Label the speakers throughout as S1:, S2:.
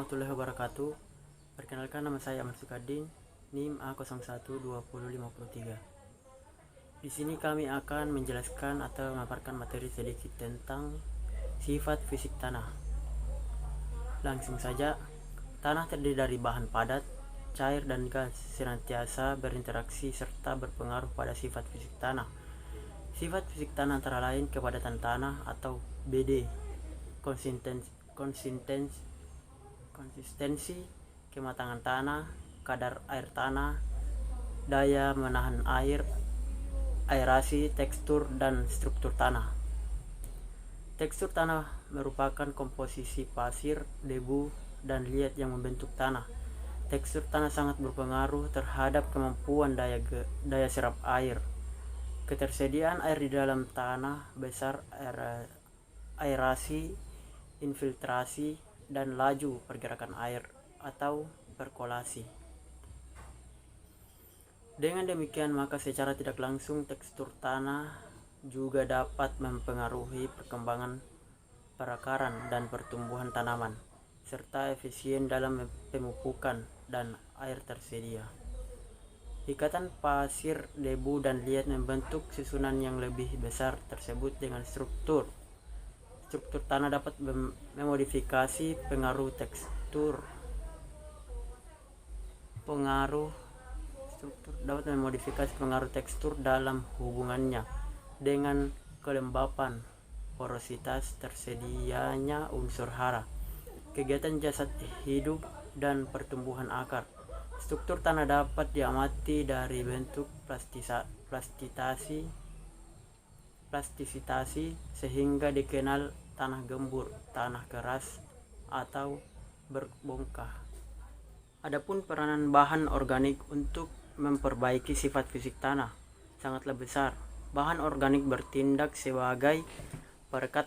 S1: warahmatullahi wabarakatuh. Perkenalkan, nama saya Ahmad Sukadin, NIM A012053. Di sini kami akan menjelaskan atau memaparkan materi sedikit tentang sifat fisik tanah. Langsung saja, tanah terdiri dari bahan padat, cair dan gas, senantiasa berinteraksi serta berpengaruh pada sifat fisik tanah. Sifat fisik tanah antara lain kepadatan tanah atau BD, konsistensi, kematangan tanah, kadar air tanah, daya menahan air, aerasi, tekstur, dan struktur tanah. Tekstur tanah merupakan komposisi pasir, debu, dan liat yang membentuk tanah. Tekstur tanah sangat berpengaruh terhadap kemampuan daya serap air, ketersediaan air di dalam tanah, besar aerasi, infiltrasi, dan laju pergerakan air atau perkolasi. Dengan demikian, maka secara tidak langsung tekstur tanah juga dapat mempengaruhi perkembangan perakaran dan pertumbuhan tanaman, serta efisien dalam pemupukan dan air tersedia. Ikatan pasir, debu, dan liat membentuk susunan yang lebih besar tersebut dengan struktur. Struktur tanah dapat memodifikasi pengaruh tekstur dalam hubungannya dengan kelembapan, porositas, tersedianya unsur hara, kegiatan jasad hidup, dan pertumbuhan akar. Struktur tanah dapat diamati dari bentuk plastisitasi sehingga dikenal tanah gembur, tanah keras, atau berbongkah. Adapun peranan bahan organik untuk memperbaiki sifat fisik tanah sangatlah besar. Bahan organik bertindak sebagai perekat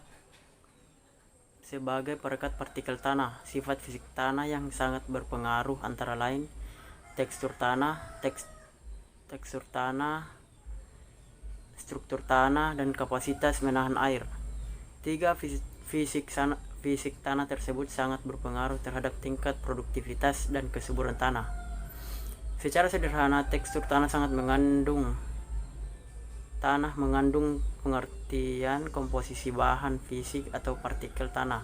S1: partikel tanah. Sifat fisik tanah yang sangat berpengaruh antara lain tekstur tanah, struktur tanah, dan kapasitas menahan air. Tiga fisik tanah tersebut sangat berpengaruh terhadap tingkat produktivitas dan kesuburan tanah. Secara sederhana, tekstur tanah mengandung pengertian komposisi bahan fisik atau partikel tanah,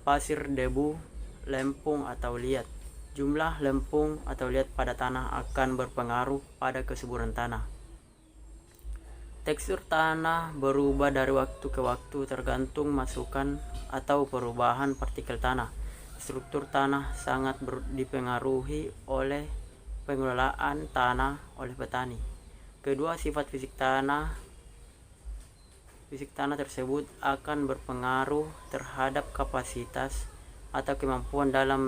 S1: pasir, debu, lempung atau liat. Jumlah lempung atau liat pada tanah akan berpengaruh pada kesuburan tanah. Tekstur tanah berubah dari waktu ke waktu tergantung masukan atau perubahan partikel tanah. Struktur tanah sangat dipengaruhi oleh pengelolaan tanah oleh petani. Kedua sifat fisik tanah tersebut akan berpengaruh terhadap kapasitas atau kemampuan dalam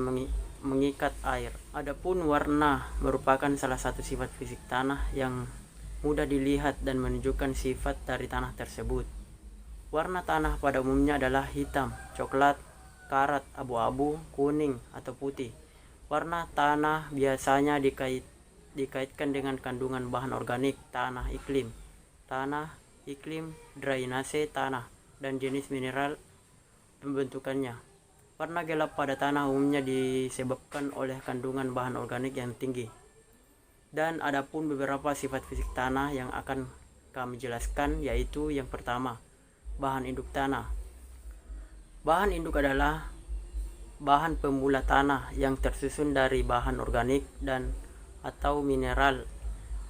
S1: mengikat air. Adapun warna merupakan salah satu sifat fisik tanah yang mudah dilihat dan menunjukkan sifat dari tanah tersebut. Warna tanah pada umumnya adalah hitam, coklat, karat, abu-abu, kuning, atau putih. Warna tanah biasanya dikaitkan dengan kandungan bahan organik, tanah iklim, drainase tanah, dan jenis mineral pembentukannya. Warna gelap pada tanah umumnya disebabkan oleh kandungan bahan organik yang tinggi. Dan adapun beberapa sifat fisik tanah yang akan kami jelaskan, yaitu yang pertama, bahan induk tanah. Bahan induk adalah bahan pemula tanah yang tersusun dari bahan organik dan atau mineral.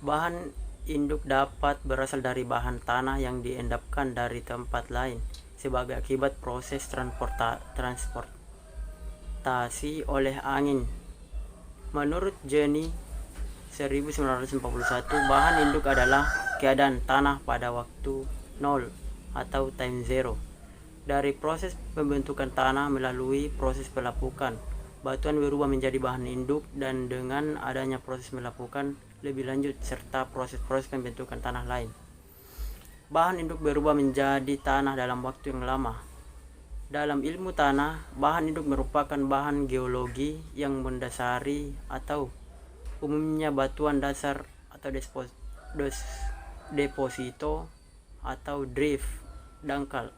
S1: Bahan induk dapat berasal dari bahan tanah yang diendapkan dari tempat lain sebagai akibat proses transportasi oleh angin. Menurut Jenny 1941, bahan induk adalah keadaan tanah pada waktu 0 atau time zero. Dari proses pembentukan tanah melalui proses pelapukan, batuan berubah menjadi bahan induk, dan dengan adanya proses melapukan lebih lanjut serta proses-proses pembentukan tanah lain, bahan induk berubah menjadi tanah dalam waktu yang lama. Dalam ilmu tanah, bahan induk merupakan bahan geologi yang mendasari atau umumnya batuan dasar atau deposito atau dangkal.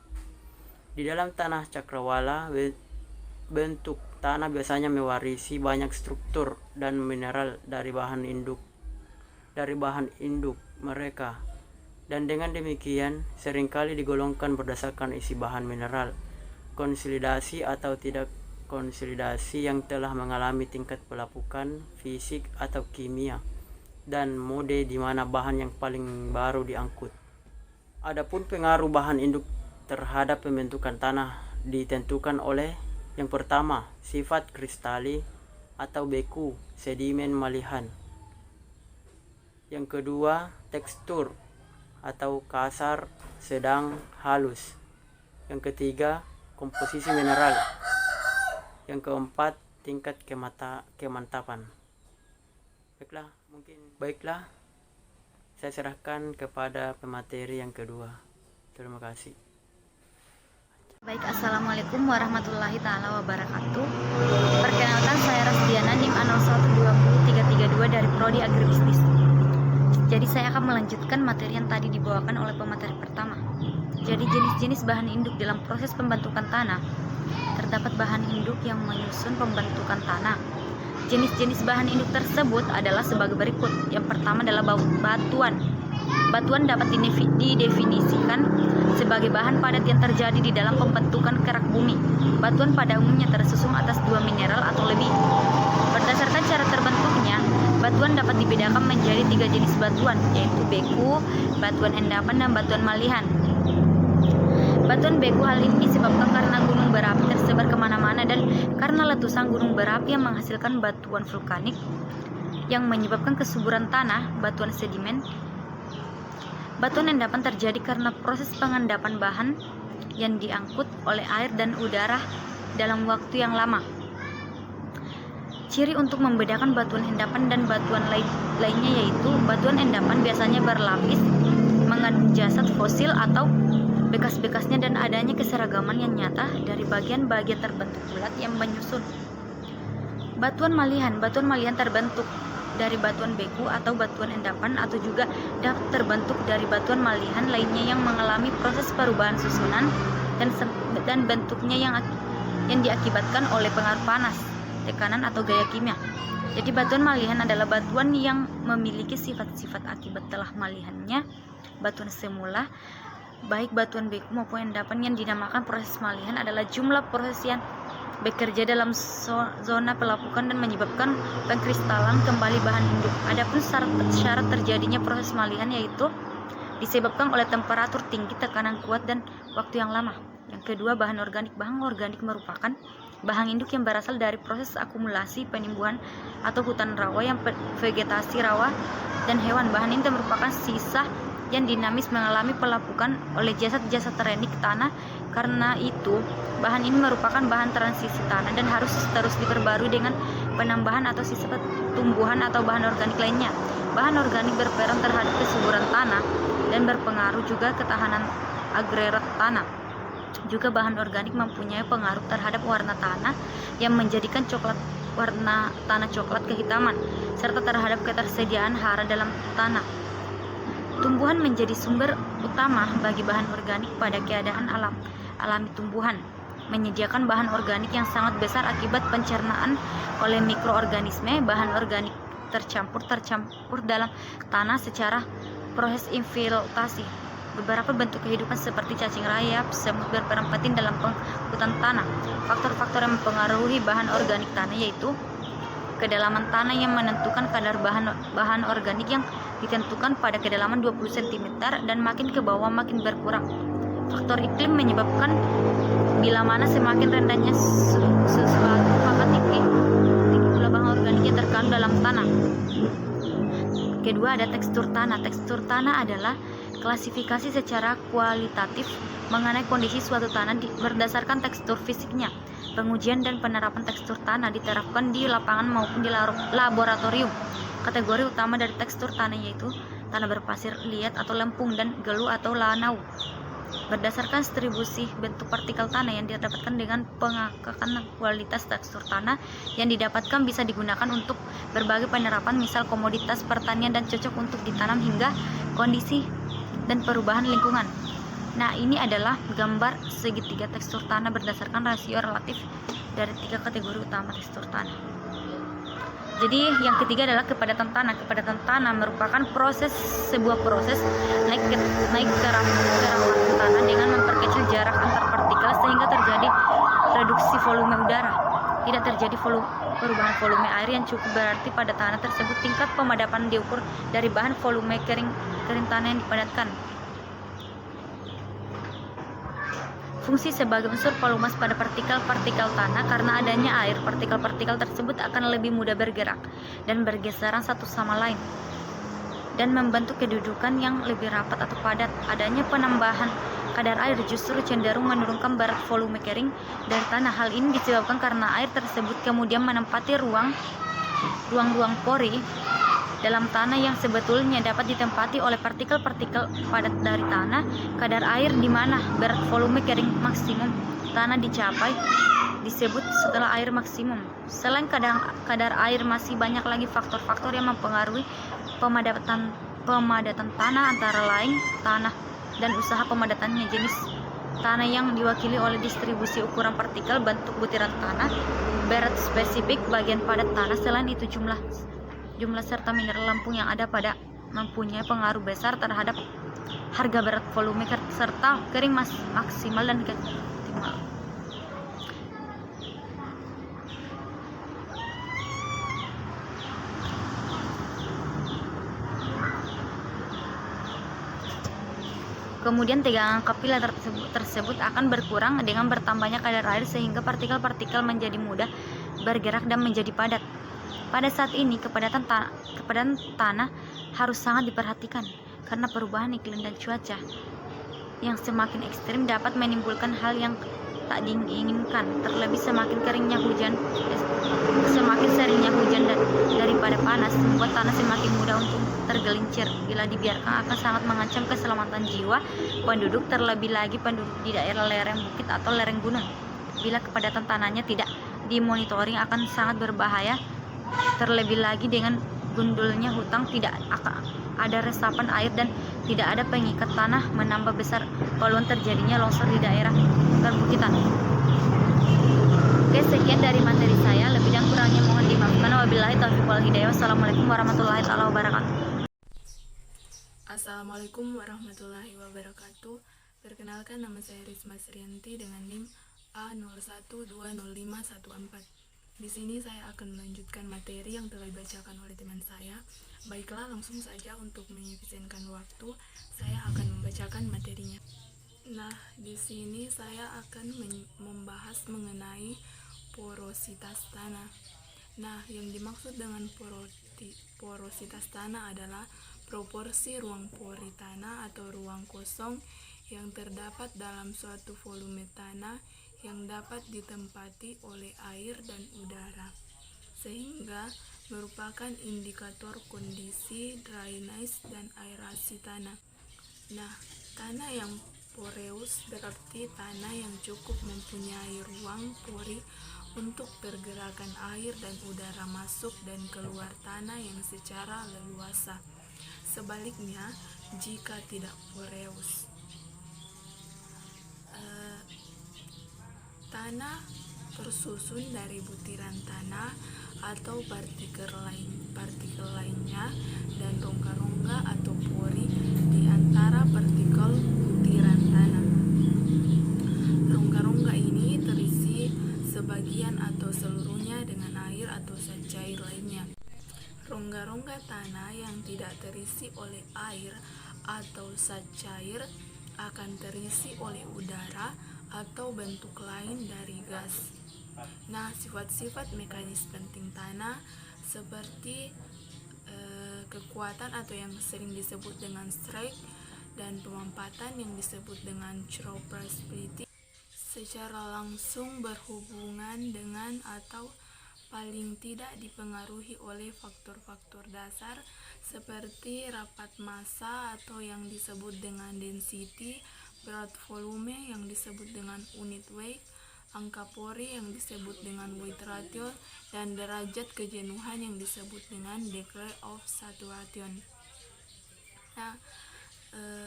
S1: Di dalam tanah cakrawala, bentuk tanah biasanya mewarisi banyak struktur dan mineral dari bahan induk mereka, dan dengan demikian seringkali digolongkan berdasarkan isi bahan mineral, konsolidasi atau tidak konsolidasi yang telah mengalami tingkat pelapukan fisik atau kimia, dan mode di mana bahan yang paling baru diangkut. Adapun pengaruh bahan induk terhadap pembentukan tanah ditentukan oleh yang pertama, sifat kristali atau beku sedimen malihan. Yang kedua, tekstur atau kasar, sedang, halus. Yang ketiga, komposisi mineral. Yang keempat, tingkat kemantapan. Baiklah, saya serahkan kepada pemateri yang kedua. Terima kasih.
S2: Baik, Assalamualaikum warahmatullahi ta'ala wabarakatuh. Perkenalkan, saya Rasdiana, NIM A0120332 dari Prodi Agribisnis. Jadi saya akan melanjutkan materi yang tadi dibawakan oleh pemateri pertama. Jadi jenis-jenis bahan induk dalam proses pembentukan tanah. Terdapat bahan induk yang menyusun pembentukan tanah. Jenis-jenis bahan induk tersebut adalah sebagai berikut. Yang pertama adalah batuan. Batuan dapat didefinisikan sebagai bahan padat yang terjadi di dalam pembentukan kerak bumi. Batuan pada umumnya tersusun atas 2 mineral atau lebih. Berdasarkan cara terbentuknya, batuan dapat dibedakan menjadi 3 jenis batuan, yaitu beku, batuan endapan, dan batuan malihan. Batuan beku hal ini disebabkan karena gunung berapi tersebar kemana-mana dan karena letusan gunung berapi yang menghasilkan batuan vulkanik yang menyebabkan kesuburan tanah, batuan sedimen. Batuan endapan terjadi karena proses pengendapan bahan yang diangkut oleh air dan udara dalam waktu yang lama. Ciri untuk membedakan batuan endapan dan batuan lainnya yaitu batuan endapan biasanya berlapis, mengandung jasad fosil atau bekas-bekasnya, dan adanya keseragaman yang nyata dari bagian-bagian terbentuk bulat yang menyusun. Batuan malihan terbentuk dari batuan beku atau batuan endapan, atau juga dapat terbentuk dari batuan malihan lainnya yang mengalami proses perubahan susunan dan bentuknya yang diakibatkan oleh pengaruh panas, tekanan, atau gaya kimia. Jadi batuan malihan adalah batuan yang memiliki sifat-sifat akibat telah malihannya batuan semula. Baik batuan beku maupun endapan yang dinamakan proses malihan adalah jumlah proses yang bekerja dalam zona pelapukan dan menyebabkan pengkristalan kembali bahan induk. Adapun syarat terjadinya proses malihan yaitu disebabkan oleh temperatur tinggi, tekanan kuat, dan waktu yang lama. Yang kedua, bahan organik. Bahan organik merupakan bahan induk yang berasal dari proses akumulasi, penimbuhan, atau hutan rawa yang vegetasi rawa dan hewan. Bahan ini merupakan sisa yang dinamis mengalami pelapukan oleh jasad-jasad terenik tanah. Karena itu, bahan ini merupakan bahan transisi tanah dan harus terus diperbarui dengan penambahan atau sisa tumbuhan atau bahan organik lainnya. Bahan organik berperan terhadap kesuburan tanah dan berpengaruh juga ketahanan agregat tanah. Juga bahan organik mempunyai pengaruh terhadap warna tanah yang menjadikan warna tanah coklat kehitaman, serta terhadap ketersediaan hara dalam tanah. Tumbuhan menjadi sumber utama bagi bahan organik pada keadaan alami. Tumbuhan menyediakan bahan organik yang sangat besar akibat pencernaan oleh mikroorganisme. Bahan organik tercampur dalam tanah secara proses infiltrasi. Beberapa bentuk kehidupan seperti cacing rayap, semut berperan penting dalam pengangkutan tanah. Faktor-faktor yang mempengaruhi bahan organik tanah yaitu kedalaman tanah yang menentukan kadar bahan organik yang ditentukan pada kedalaman 20 cm dan makin ke bawah makin berkurang. Faktor iklim menyebabkan bila mana semakin rendahnya sesuatu maka tinggi pula bahan organik yang terkandung dalam tanah. Kedua, ada tekstur tanah. Tekstur tanah adalah klasifikasi secara kualitatif mengenai kondisi suatu tanah berdasarkan tekstur fisiknya. Pengujian dan penerapan tekstur tanah diterapkan di lapangan maupun di laboratorium. Kategori utama dari tekstur tanah yaitu tanah berpasir liat atau lempung dan geluh atau lanau. Berdasarkan distribusi bentuk partikel tanah yang didapatkan dengan pengangkatan kualitas tekstur tanah yang didapatkan bisa digunakan untuk berbagai penerapan, misal komoditas pertanian dan cocok untuk ditanam hingga kondisi dan perubahan lingkungan. Nah, ini adalah gambar segitiga tekstur tanah berdasarkan rasio relatif dari 3 kategori utama tekstur tanah. Jadi yang ketiga adalah kepadatan tanah. Kepadatan tanah merupakan sebuah proses naik ke rapatan tanah dengan memperkecil jarak antar partikel sehingga terjadi reduksi volume udara. Tidak terjadi perubahan volume air yang cukup berarti pada tanah tersebut. Tingkat pemadapan diukur dari bahan volume kering tanah yang dipadatkan. Fungsi sebagai unsur volumas pada partikel-partikel tanah. Karena adanya air, partikel-partikel tersebut akan lebih mudah bergerak dan bergeseran satu sama lain dan membentuk kedudukan yang lebih rapat atau padat. Adanya penambahan kadar air justru cenderung menurunkan berat volume kering dari tanah. Hal ini disebabkan karena air tersebut kemudian menempati ruang-ruang pori dalam tanah yang sebetulnya dapat ditempati oleh partikel-partikel padat dari tanah. Kadar air di mana berat volume kering maksimum tanah dicapai disebut setelah air maksimum. Selain kadar air, masih banyak lagi faktor-faktor yang mempengaruhi pemadatan tanah, antara lain tanah dan usaha pemadatannya, jenis tanah yang diwakili oleh distribusi ukuran partikel, bentuk butiran tanah, berat spesifik bagian padat tanah. Selain itu jumlah serta mineral lempung yang ada pada mempunyai pengaruh besar terhadap harga berat volume serta kering maksimal dan optimal. Kemudian tegangan kapiler tersebut akan berkurang dengan bertambahnya kadar air sehingga partikel-partikel menjadi mudah bergerak dan menjadi padat. Pada saat ini kepadatan tanah harus sangat diperhatikan karena perubahan iklim dan cuaca yang semakin ekstrim dapat menimbulkan hal yang tak diinginkan. Terlebih semakin seringnya hujan daripada panas membuat tanah semakin mudah untuk tergelincir. Bila dibiarkan akan sangat mengancam keselamatan jiwa penduduk, terlebih lagi penduduk di daerah lereng bukit atau lereng gunung. Bila kepadatan tanahnya tidak dimonitoring akan sangat berbahaya. Terlebih lagi dengan gundulnya hutan, tidak ada resapan air dan tidak ada pengikat tanah, menambah besar peluang terjadinya longsor di daerah perbukitan. Oke, sekian dari materi saya. Lebih dan kurangnya mohon dimaafkan. Wabillahi taufiq wal hidayah. Wassalamualaikum warahmatullahi wabarakatuh.
S3: Assalamualaikum warahmatullahi wabarakatuh. Perkenalkan, nama saya Risma Srianti dengan NIM A01205114. Di sini saya akan melanjutkan materi yang telah dibacakan oleh teman saya. Baiklah, langsung saja untuk mengefisienkan waktu, saya akan membacakan materinya. Nah, di sini saya akan membahas mengenai porositas tanah. Nah, yang dimaksud dengan porositas tanah adalah proporsi ruang pori tanah atau ruang kosong yang terdapat dalam suatu volume tanah yang dapat ditempati oleh air dan udara, sehingga merupakan indikator kondisi drainase dan aerasi tanah. Nah, tanah yang poreus berarti tanah yang cukup mempunyai ruang pori untuk pergerakan air dan udara masuk dan keluar tanah yang secara leluasa. Sebaliknya, jika tidak poreus, tanah tersusun dari butiran tanah atau partikel lainnya dan rongga-rongga atau pori di antara partikel butiran tanah. Rongga-rongga ini terisi sebagian atau seluruhnya dengan air atau zat cair lainnya. Rongga-rongga tanah yang tidak terisi oleh air atau zat cair akan terisi oleh udara atau bentuk lain dari gas. Nah, sifat-sifat mekanis penting tanah seperti kekuatan atau yang sering disebut dengan strike dan pemampatan yang disebut dengan chropa splitting secara langsung berhubungan dengan atau paling tidak dipengaruhi oleh faktor-faktor dasar seperti rapat massa atau yang disebut dengan density, berat volume yang disebut dengan unit weight, angka pori yang disebut dengan weight ratio, dan derajat kejenuhan yang disebut dengan degree of saturation. Nah,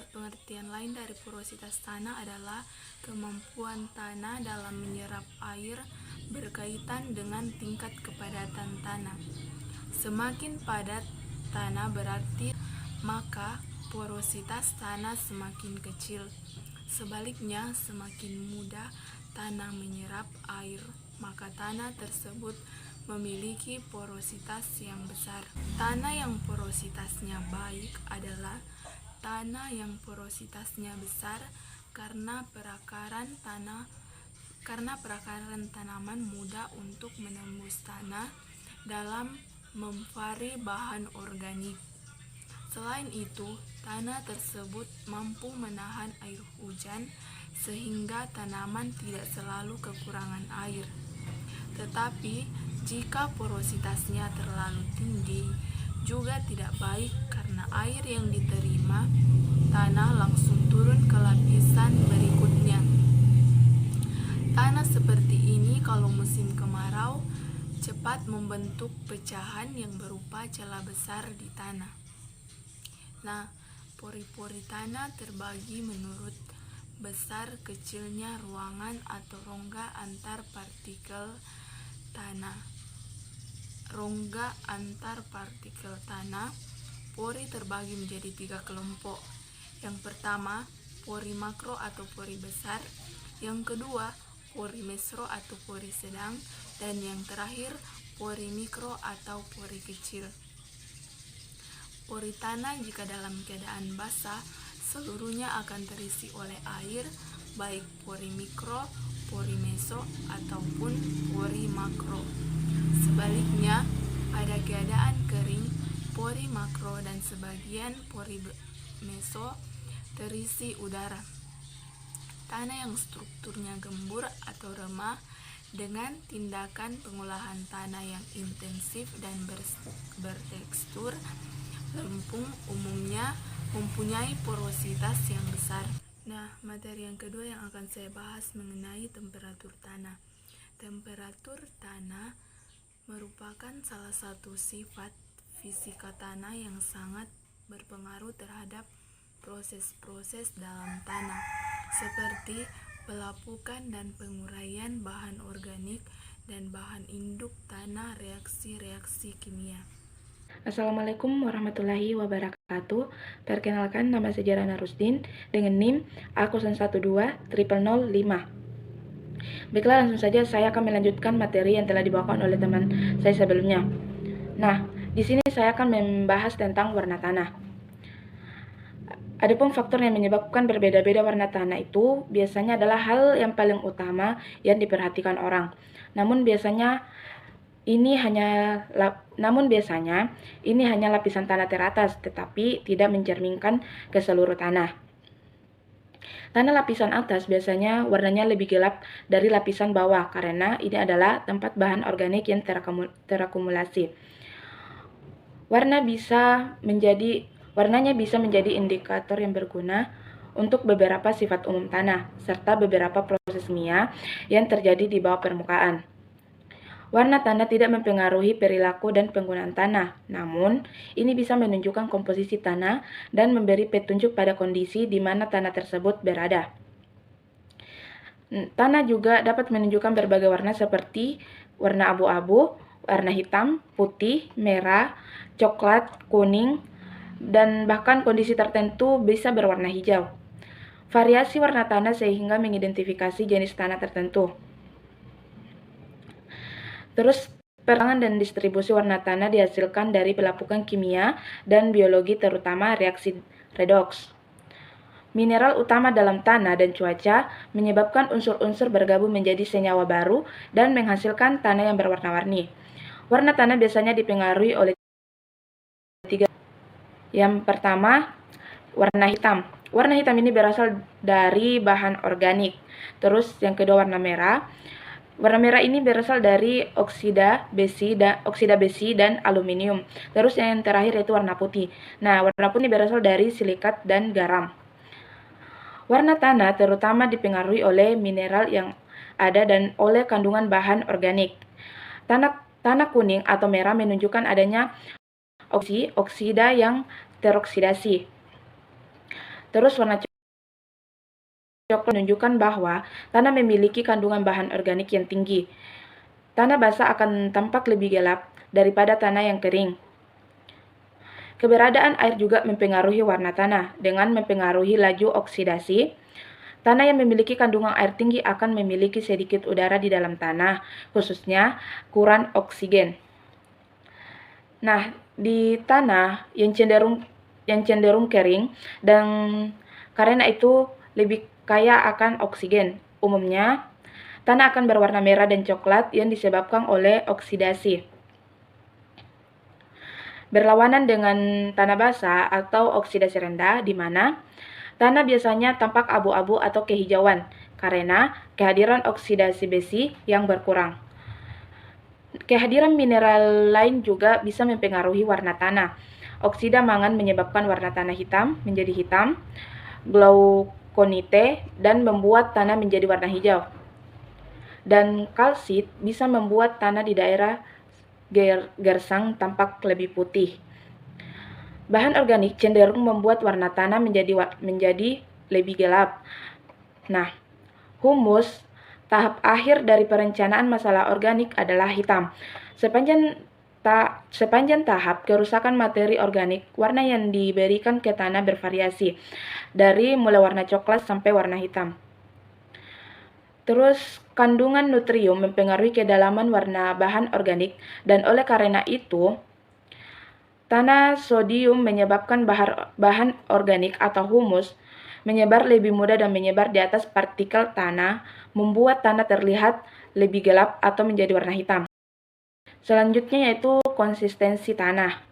S3: Pengertian lain dari porositas tanah adalah kemampuan tanah dalam menyerap air berkaitan dengan tingkat kepadatan tanah. Semakin padat tanah berarti maka porositas tanah semakin kecil. Sebaliknya, semakin mudah tanah menyerap air, maka tanah tersebut memiliki porositas yang besar. Tanah yang porositasnya baik adalah tanah yang porositasnya besar karena perakaran tanaman mudah untuk menembus tanah dalam memfari bahan organik. Selain itu, tanah tersebut mampu menahan air hujan sehingga tanaman tidak selalu kekurangan air. Tetapi, jika porositasnya terlalu tinggi, juga tidak baik karena air yang diterima tanah langsung turun ke lapisan berikutnya. Tanah seperti ini kalau musim kemarau cepat membentuk pecahan yang berupa celah besar di tanah. Nah, pori-pori tanah terbagi menurut besar kecilnya ruangan atau rongga antar partikel tanah. Rongga antar partikel tanah, pori terbagi menjadi 3 kelompok. Yang pertama, pori makro atau pori besar. Yang kedua, pori mesro atau pori sedang. Dan yang terakhir, pori mikro atau pori kecil. Pori tanah jika dalam keadaan basah, seluruhnya akan terisi oleh air, baik pori mikro, pori meso, ataupun pori makro. Sebaliknya, pada keadaan kering, pori makro dan sebagian pori meso terisi udara. Tanah yang strukturnya gembur atau remah dengan tindakan pengolahan tanah yang intensif dan bertekstur lempung umumnya mempunyai porositas yang besar. Nah, materi yang kedua yang akan saya bahas mengenai temperatur tanah. Temperatur tanah merupakan salah satu sifat fisika tanah yang sangat berpengaruh terhadap proses-proses dalam tanah, seperti pelapukan dan penguraian bahan organik dan bahan induk tanah reaksi-reaksi kimia.
S4: Assalamualaikum warahmatullahi wabarakatuh. Perkenalkan, nama saya Rana Rusdin dengan NIM A01200005. Baiklah, langsung saja saya akan melanjutkan materi yang telah dibawakan oleh teman saya sebelumnya. Nah, di sini saya akan membahas tentang warna tanah. Adapun faktor yang menyebabkan berbeda-beda warna tanah itu biasanya adalah hal yang paling utama yang diperhatikan orang. Namun biasanya ini hanya lapisan tanah teratas, tetapi tidak mencerminkan ke seluruh tanah. Tanah lapisan atas biasanya warnanya lebih gelap dari lapisan bawah karena ini adalah tempat bahan organik yang terakumulasi. Warnanya bisa menjadi indikator yang berguna untuk beberapa sifat umum tanah, serta beberapa proses kimia yang terjadi di bawah permukaan. Warna tanah tidak mempengaruhi perilaku dan penggunaan tanah, namun ini bisa menunjukkan komposisi tanah dan memberi petunjuk pada kondisi di mana tanah tersebut berada. Tanah juga dapat menunjukkan berbagai warna seperti warna abu-abu, warna hitam, putih, merah, coklat, kuning, dan bahkan kondisi tertentu bisa berwarna hijau. Variasi warna tanah sehingga mengidentifikasi jenis tanah tertentu. Terus, peragangan dan distribusi warna tanah dihasilkan dari pelapukan kimia dan biologi terutama reaksi redoks. Mineral utama dalam tanah dan cuaca menyebabkan unsur-unsur bergabung menjadi senyawa baru dan menghasilkan tanah yang berwarna-warni. Warna tanah biasanya dipengaruhi oleh 3. Yang pertama, warna hitam. Warna hitam ini berasal dari bahan organik. Terus yang kedua warna merah. Warna merah ini berasal dari oksida besi dan aluminium. Terus yang terakhir yaitu warna putih. Nah, warna putih berasal dari silikat dan garam. Warna tanah terutama dipengaruhi oleh mineral yang ada dan oleh kandungan bahan organik. Tanah kuning atau merah menunjukkan adanya oksida yang teroksidasi. Terus warna coklat menunjukkan bahwa tanah memiliki kandungan bahan organik yang tinggi. Tanah basah akan tampak lebih gelap daripada tanah yang kering. Keberadaan air juga mempengaruhi warna tanah dengan mempengaruhi laju oksidasi. Tanah yang memiliki kandungan air tinggi akan memiliki sedikit udara di dalam tanah, khususnya kurang oksigen. Nah, di tanah yang cenderung kering dan karena itu lebih kaya akan oksigen. Umumnya, tanah akan berwarna merah dan coklat yang disebabkan oleh oksidasi. Berlawanan dengan tanah basah atau oksidasi rendah, di mana tanah biasanya tampak abu-abu atau kehijauan karena kehadiran oksidasi besi yang berkurang. Kehadiran mineral lain juga bisa mempengaruhi warna tanah. Oksida mangan menyebabkan warna tanah hitam menjadi hitam, glaukonite, dan membuat tanah menjadi warna hijau. Dan kalsit bisa membuat tanah di daerah gersang tampak lebih putih. Bahan organik cenderung membuat warna tanah menjadi lebih gelap. Nah, humus, tahap akhir dari perencanaan masalah organik adalah hitam. Sepanjang tahap kerusakan materi organik, warna yang diberikan ke tanah bervariasi, dari mulai warna coklat sampai warna hitam. Terus, kandungan nutrium mempengaruhi kedalaman warna bahan organik, dan oleh karena itu, tanah sodium menyebabkan bahan organik atau humus menyebar lebih mudah dan menyebar di atas partikel tanah, membuat tanah terlihat lebih gelap atau menjadi warna hitam. Selanjutnya yaitu konsistensi tanah.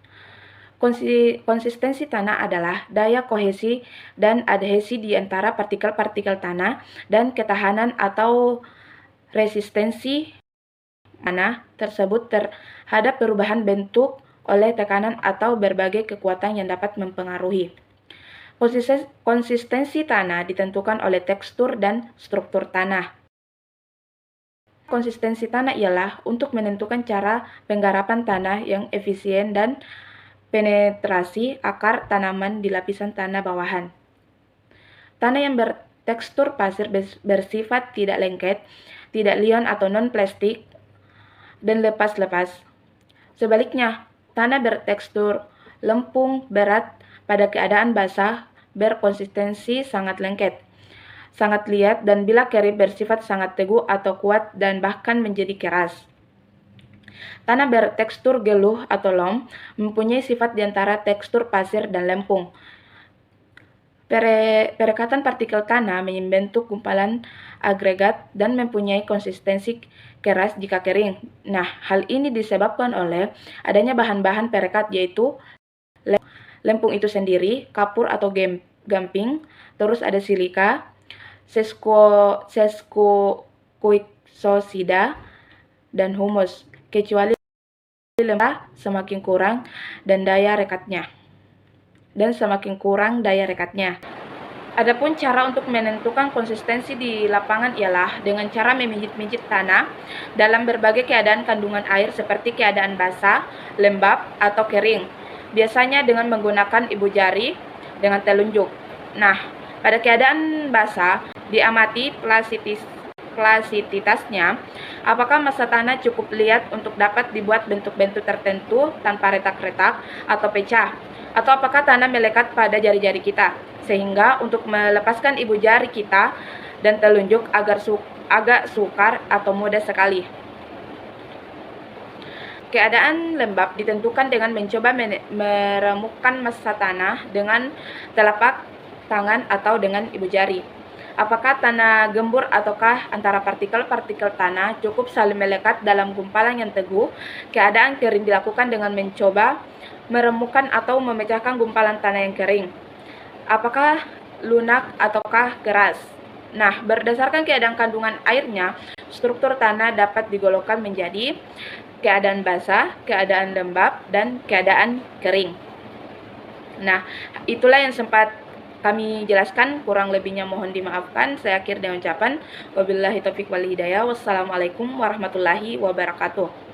S4: Konsistensi tanah adalah daya kohesi dan adhesi di antara partikel-partikel tanah dan ketahanan atau resistensi tanah tersebut terhadap perubahan bentuk oleh tekanan atau berbagai kekuatan yang dapat mempengaruhi. Konsistensi tanah ditentukan oleh tekstur dan struktur tanah. Konsistensi tanah ialah untuk menentukan cara penggarapan tanah yang efisien dan penetrasi akar tanaman di lapisan tanah bawahan. Tanah yang bertekstur pasir bersifat tidak lengket, tidak lion atau non-plastik, dan lepas-lepas. Sebaliknya, tanah bertekstur lempung berat pada keadaan basah berkonsistensi sangat lengket, sangat liat, dan bila kering bersifat sangat teguh atau kuat dan bahkan menjadi keras. Tanah bertekstur geluh atau lom mempunyai sifat di antara tekstur pasir dan lempung. Perekatan partikel tanah membentuk gumpalan agregat dan mempunyai konsistensi keras jika kering. Nah, hal ini disebabkan oleh adanya bahan-bahan perekat yaitu lempung itu sendiri, kapur atau gamping, terus ada silika, seskokuiksosida, dan humus, kecuali lembah semakin kurang daya rekatnya. Adapun cara untuk menentukan konsistensi di lapangan ialah dengan cara memijit-mijit tanah dalam berbagai keadaan kandungan air seperti keadaan basah, lembab, atau kering, biasanya dengan menggunakan ibu jari dengan telunjuk. Nah, pada keadaan basah, diamati plasiditasnya, apakah massa tanah cukup liat untuk dapat dibuat bentuk-bentuk tertentu tanpa retak-retak atau pecah, atau apakah tanah melekat pada jari-jari kita, sehingga untuk melepaskan ibu jari kita dan telunjuk agak sukar atau mudah sekali. Keadaan lembab ditentukan dengan mencoba meremukkan massa tanah dengan telapak tangan atau dengan ibu jari. Apakah tanah gembur ataukah antara partikel-partikel tanah cukup saling melekat dalam gumpalan yang teguh? Keadaan kering dilakukan dengan mencoba meremukkan atau memecahkan gumpalan tanah yang kering. Apakah lunak ataukah keras? Nah, berdasarkan keadaan kandungan airnya, struktur tanah dapat digolongkan menjadi keadaan basah, keadaan lembab, dan keadaan kering. Nah, itulah yang sempat kami jelaskan, kurang lebihnya mohon dimaafkan. Saya akhir dengan ucapan wabillahi taufiq wal hidayah. Wassalamualaikum warahmatullahi wabarakatuh.